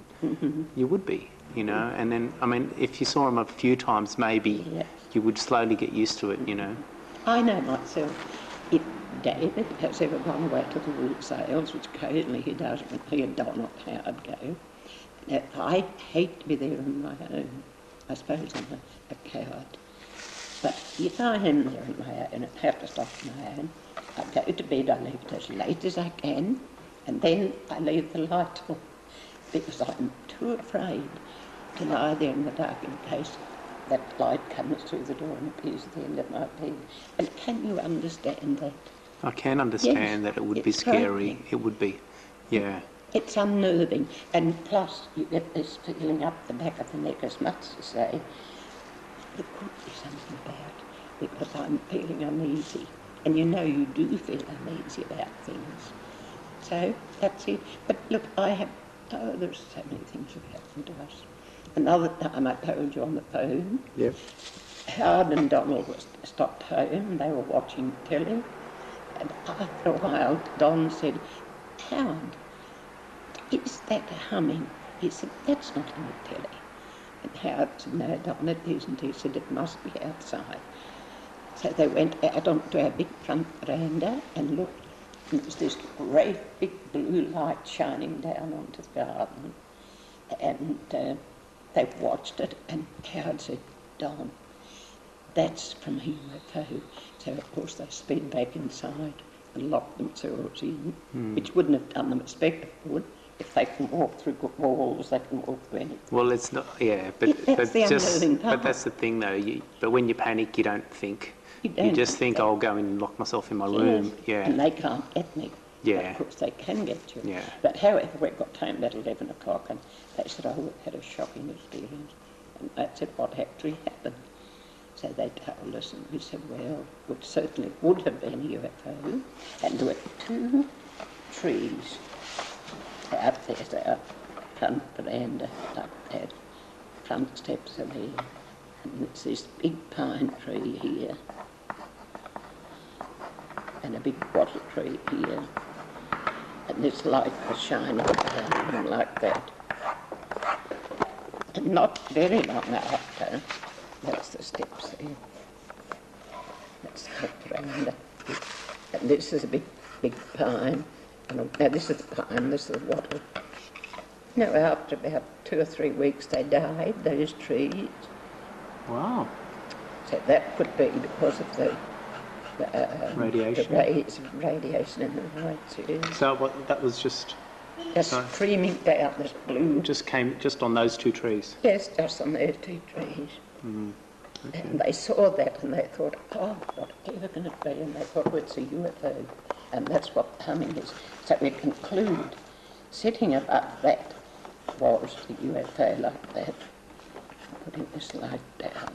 you would be, you know. And then, I mean, if you saw them a few times, maybe Yes. you would slowly get used to it, you know. I know myself. If David has ever gone away to the wool sales, which occasionally he does when he and Donald Howard go, I hate to be there on my own. I suppose I'm a coward. But if I am there on my own and have to stop on my own, I go to bed, I leave it as late as I can, and then I leave the light on, because I'm too afraid to lie there in the dark in case that light comes through the door and appears at the end of my bed. And can you understand that? I can understand Yes, that it would be it's scary. frightening. It would be, yeah. It's unnerving, and plus you get this feeling up the back of the neck, as much as to say, there could be something about it, because I'm feeling uneasy. And you know you do feel uneasy about things. So that's it. But look, there's so many things that happened to us. Another time I told you on the phone, Yep. Howard and Donald stopped home, they were watching telly, and after a while Don said, Howard, is that humming? He said, that's not on the telly. And Howard said, no, Don, it isn't. He said, it must be outside. So they went out onto our big front veranda and looked, and there was this great big blue light shining down onto the garden. And they watched it, and Howard said, Don, that's from a UFO. So of course they sped back inside and locked themselves in, which wouldn't have done them a speck of good. If they can walk through walls, they can walk through anything. Well, it's not, yeah, That's the unnerving part. but that's the thing though, but when you panic, you don't think. You You just think, that. I'll go and lock myself in my room. Yes, Yeah. and they can't get me. Yeah. Of course they can get you. Yeah. But however, we got home about 11 o'clock and they said, oh, we've had a shocking experience. And I said, what actually happened? So they told us, and we said, well, it certainly would have been a UFO. And there were 2 trees out there, so our front veranda, like that, front steps are there. And there's this big pine tree here, and a big wattle tree here. and this light was shining around him like that. And not very long after, that's the steps there. That's the veranda. And this is a big, big pine. Now this is the pine, this is the wattle. Now after about 2 or 3 weeks they died, those trees. Wow. So that could be because of the Radiation. Radiation in the lights. Yes. So that was just streaming down this blue. just came just on those 2 trees. Yes, just on those 2 trees. Okay. And they saw that and they thought, oh, whatever can it be? And they thought, well, it's a UFO. And that's what the humming is. So we conclude, sitting above that was the UFO like that. Putting this light down.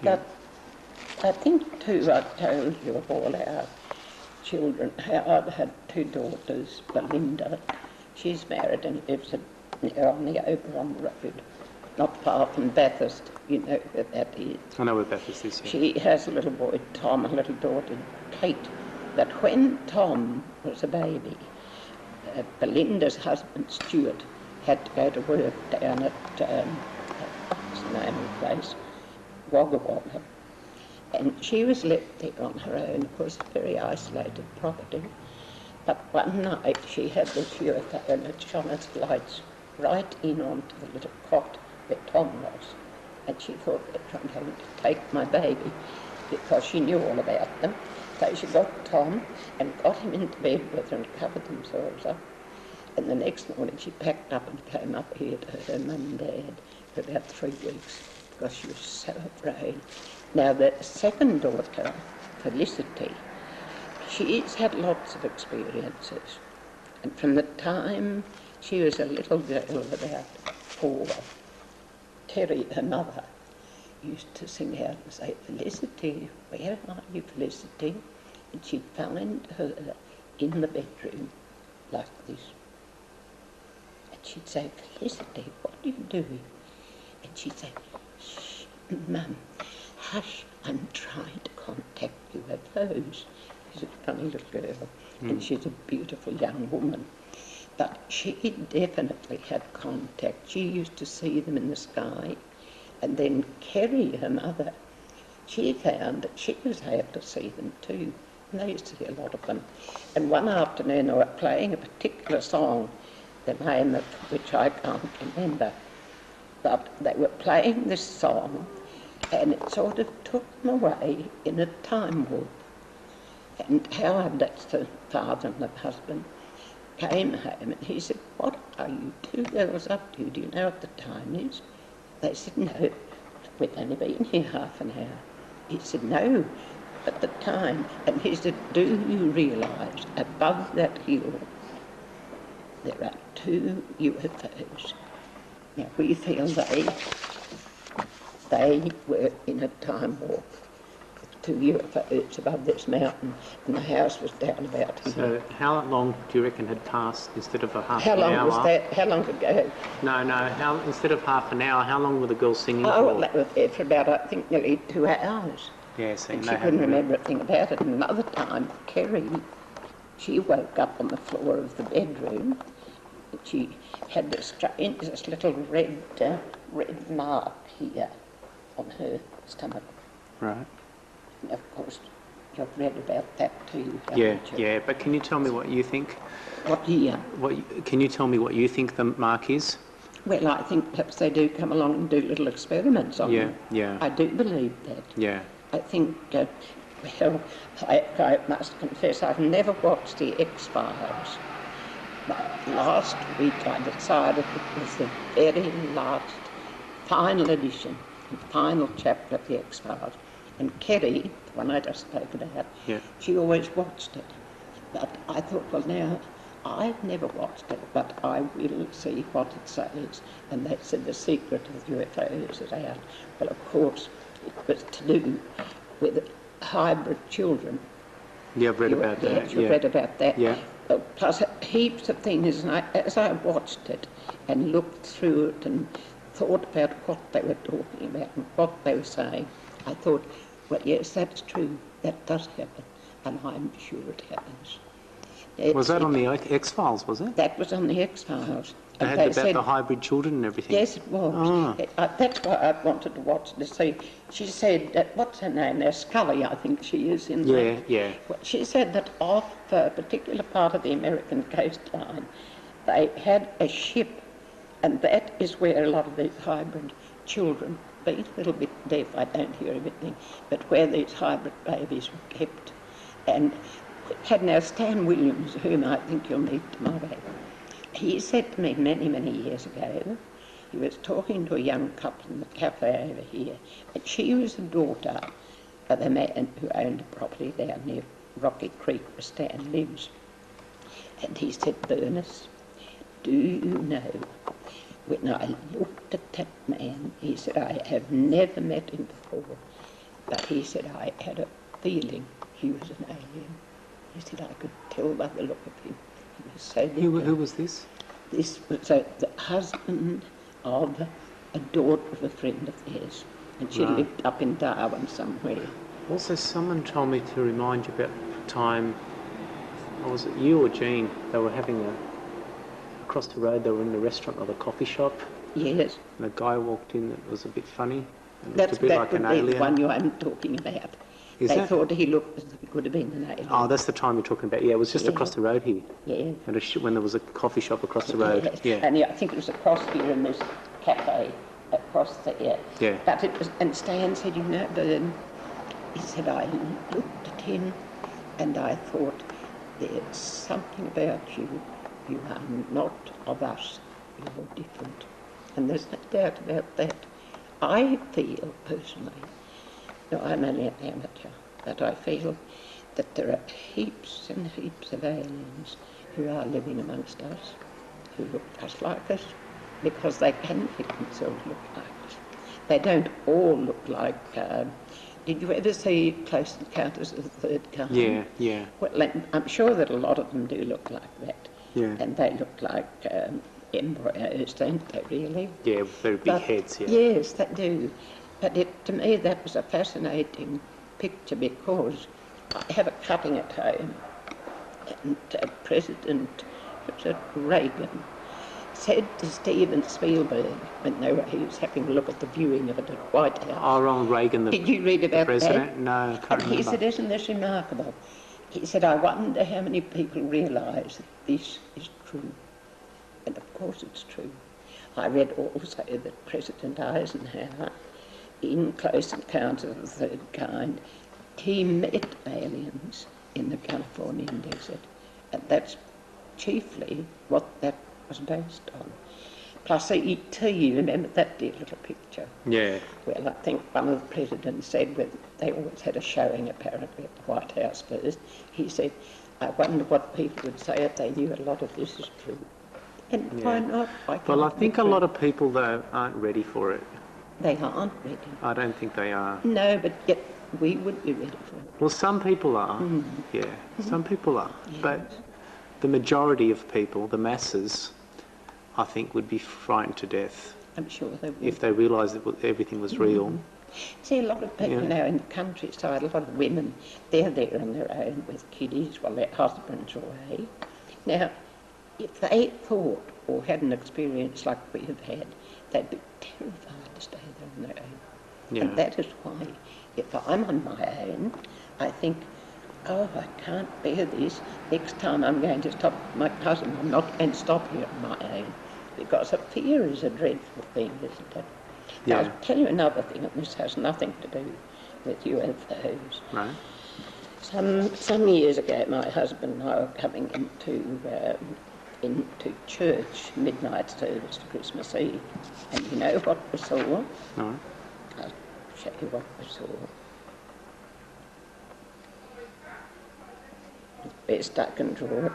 Yeah. But I think too, I told you of all our children, how I've had 2 daughters, Belinda. She's married and lives on the Oberon Road, not far from Bathurst, you know where that is. I know where Bathurst is. Yeah. She has a little boy, Tom, a little daughter, Kate. But when Tom was a baby, Belinda's husband, Stuart, had to go to work down at, what's the name of the place, Wagga Wagga. And she was left there on her own. It was a very isolated property. But one night she had this UFO and it shone its lights right in onto the little cot where Tom was. And she thought, I'm going to take my baby, because she knew all about them. So she got Tom and got him into bed with her and covered themselves up. And the next morning she packed up and came up here to her mum and dad for about 3 weeks because she was so afraid. Now the second daughter, Felicity, she's had lots of experiences. And from the time she was a little girl of about 4, Terry, her mother, used to sing out and say, Felicity, where are you, Felicity? And she'd find her in the bedroom like this. And she'd say, Felicity, what are you doing? And she'd say, shh, Mum, hush, I'm trying to contact UFOs. She's a funny little girl, and she's a beautiful young woman. But she definitely had contact. She used to see them in the sky. And then Kerry, her mother, she found that she was able to see them too. And they used to see a lot of them. And one afternoon they were playing a particular song, the name of which I can't remember. But they were playing this song and it sort of took them away in a time warp. And Howard, that's the father and the husband, came home and he said, what are you 2 girls up to? Do you know what the time is? They said, no, we've only been here half an hour. He said, no, at the time. And he said, do you realise above that hill there are 2 UFOs? Now we feel they were in a time warp. 2 UFOs above this mountain, and the house was down about here. So how long do you reckon had passed instead of a half How an hour? long was that? How long ago? No, instead of half an hour, how long were the girls singing for? Oh, well, they were there for about, I think, nearly 2 hours. Yeah, so And she couldn't remember a thing about it. And another time, Kerry, she woke up on the floor of the bedroom. And she had this little red mark here on her stomach. Right. And of course, you've read about that too, Yeah, haven't you? yeah. But can you tell me what you think? What here? Can you tell me what you think the mark is? Well, I think perhaps they do come along and do little experiments on them. Yeah. I do believe that. Yeah. I think, well, I must confess I've never watched the X-Files. But last week I decided it was the very last, final edition, the final chapter of the X-Files. And Kerry, the one I just spoke about, she always watched it. But I thought, well now, I've never watched it, but I will see what it says. And they said the secret of UFOs is out. Well, of course, it was to do with hybrid children. Yeah, I've read about that. Yes, you've read about that. Yeah. Plus heaps of things, and as I watched it and looked through it and thought about what they were talking about and what they were saying, I thought, well, yes, that's true. that does happen, and I'm sure it happens. Was that on the X-Files, was it? That was on the X-Files. They had about the hybrid children and everything. Yes, it was. Ah. That's why I wanted to watch to see. She said that, what's her name there? Scully, I think she is in there. Yeah. Well, she said that off a particular part of the American coastline, they had a ship, and that is where a lot of these hybrid children, being a little bit deaf, I don't hear everything, but where these hybrid babies were kept. And we had now Stan Williams, whom I think you'll meet tomorrow. He said to me many, many years ago, he was talking to a young couple in the cafe over here, and she was the daughter of a man who owned a property down near Rocky Creek where Stan lives. And he said, Bernice, do you know, when I looked at that man, he said, I have never met him before, but he said, I had a feeling he was an alien. He said, I could tell by the look of him. He was so different. Who was this? This was the husband of a daughter of a friend of theirs, and she lived up in Darwin somewhere. Also, someone told me to remind you about the time, was it you or Jean? They were having across the road, they were in the restaurant or the coffee shop. Yes. And a guy walked in that was a bit funny. That's a bit like an alien. The one I'm talking about. They thought he looked as if he could have been an alien. Oh, that's the time you're talking about. Yeah, it was just across the road here. Yeah. And when there was a coffee shop across the road. Yes. Yeah. And I think it was across here in this cafe across there. Yeah. But it was, and Stan said, you know, Bern, he said, I looked at him and I thought, there's something about you. You are not of us. You're different. And there's no doubt about that. I feel personally, no, I'm only an amateur, but I feel that there are heaps and heaps of aliens who are living amongst us, who look just like us, because they can make themselves look like us. They don't all look like... did you ever see Close Encounters of the Third Kind? Yeah. Well, I'm sure that a lot of them do look like that. Yeah. And they look like embryos, don't they, really? Yeah, very big heads, yeah. Yes, they do. But to me, that was a fascinating picture because I have a cutting at home, and President Reagan said to Steven Spielberg when he was having a look at the viewing of it at White House. Oh, Ronald Reagan, Did you read about president? that? No, I can't remember. He said, isn't this remarkable? He said, I wonder how many people realise that this is true. And of course it's true. I read also that President Eisenhower, in Close Encounters of the Third Kind, he met aliens in the Californian desert. And that's chiefly what that was based on. Plus E.T., remember that dear little picture? Yeah. Well, I think one of the presidents said, they always had a showing apparently at the White House first, he said, I wonder what people would say if they knew a lot of this is true. And why not? Well, I think a lot of people, though, aren't ready for it. They aren't ready. I don't think they are. No, but yet we would be ready for it. Well, some people are, yeah. Some people are. Yes. But the majority of people, the masses, I think would be frightened to death. I'm sure they would. If they realised that everything was real. See, a lot of people now in the countryside, a lot of women, they're there on their own with kiddies while their husbands are away. Now, if they thought or had an experience like we have had, they'd be terrified to stay there on their own. Yeah. And that is why, if I'm on my own, I think, oh, I can't bear this. Next time I'm going to stop my cousin, I'm not going to stop here on my own. Because a fear is a dreadful thing, isn't it? Yeah. I'll tell you another thing, and this has nothing to do with UFOs. Right. Some years ago, my husband and I were coming into church, midnight service to Christmas Eve. And you know what we saw? No. I'll show you what we saw. Best I can draw it.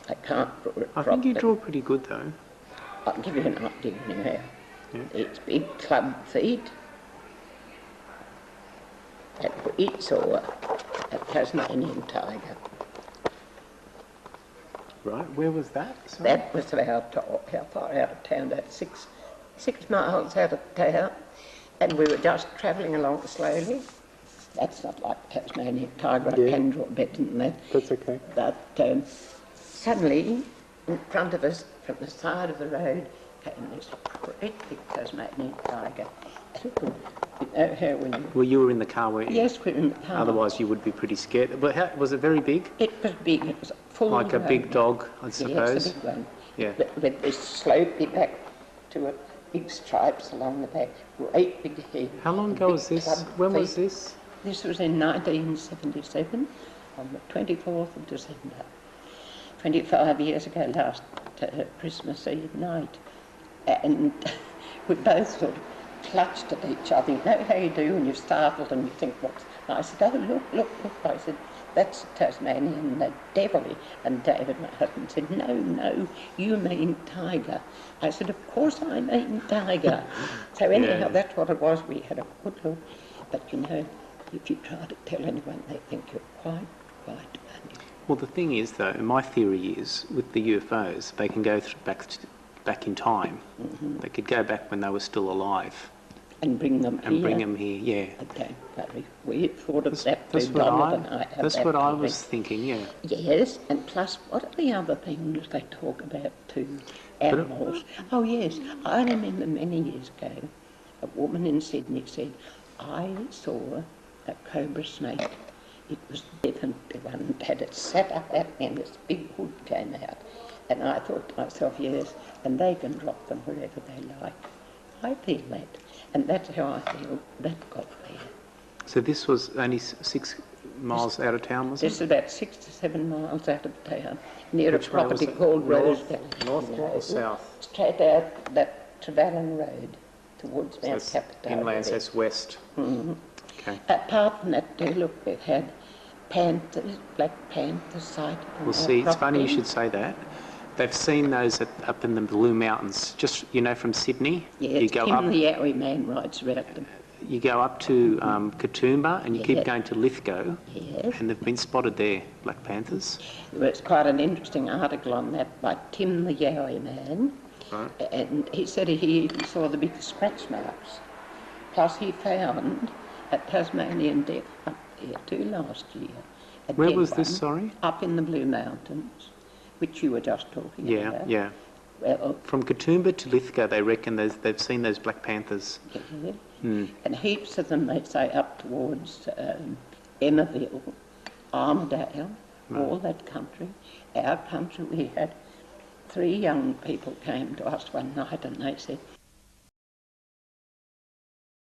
I can't draw it properly. I think you draw pretty good, though. I'll give you an idea anyhow. Yeah. It's big club feet. And we saw a Tasmanian tiger. Right, where was that? Sorry? That was about how far out of town? That 6 miles out of town. And we were just travelling along slowly. That's not like Tasmanian tiger. Yeah. I can draw better than that. That's okay. But suddenly, in front of us, from the side of the road, came this great big Tasmanian tiger. You know how when you... Well, you were in the car, weren't you? Yes, we were in the car. Otherwise, you would be pretty scared. But how, was it very big? It was big. It was full Like a big dog, I suppose. Yes, a big one. Yeah. With this slopey back to a big stripes along the back, great big head. How long ago was this? When was this? This was in 1977, on the 24th of December. 25 years ago last Christmas Eve night. And we both sort of clutched at each other. You know how you do when you're startled and you think, what's... I said, oh, look, look, look. I said, that's Tasmanian, the devil. And David, my husband, said, no, no, you mean tiger. I said, of course I mean tiger. So anyhow, Yeah. that's what it was. We had a good look. But, you know, if you try to tell anyone, they think you're quite funny. Well, the thing is, though, my theory is, with the UFOs, they can go back in time. Mm-hmm. They could go back when they were still alive. And bring them here. And bring them here, yeah. Okay, very weird. Thought of that That's too, what Donald, and I have that's that what I theory. was thinking, yeah. Yes, and plus, what are the other things they talk about too? Animals. Oh yes, I remember many years ago, a woman in Sydney said, I saw a cobra snake. It was definitely one that had it sat up at me and this big hood came out. And I thought to myself, yes, and they can drop them wherever they like. I feel that. And that's how I feel that got there. So this was only 6 miles out of town, was This is it? about 6 to 7 miles out of town, near Which a way was property it? called North- Roseville. north No, or south? Straight out that Trevelyan Road towards So Mount it's Capitola. inland, so it's west. Mm-hmm. Okay. Apart from that, look, we've had panthers, black panthers sighted. on Well, our see, it's funny you property. should say that. They've seen those up in the Blue Mountains, just, you know, from Sydney. Yeah, You go up. Tim the Yowie man rides around them. You go up to Katoomba and you keep Yeah. going to Lithgow, Yes. and they've been spotted there, Black Panthers. There was quite an interesting article on that by Tim the Yowie man. Right. And he said he even saw the big scratch marks. Plus he found a Tasmanian deer up there too last year. A Where dead was this, one, sorry? Up in the Blue Mountains, which you were just talking Yeah, about. yeah. Well, From Katoomba to Lithgow, they reckon they've seen those Black Panthers. yeah. Mm. And heaps of them, they say, up towards Emmaville, Armidale, all that country. Our country, we had 3 young people came to us one night and they said,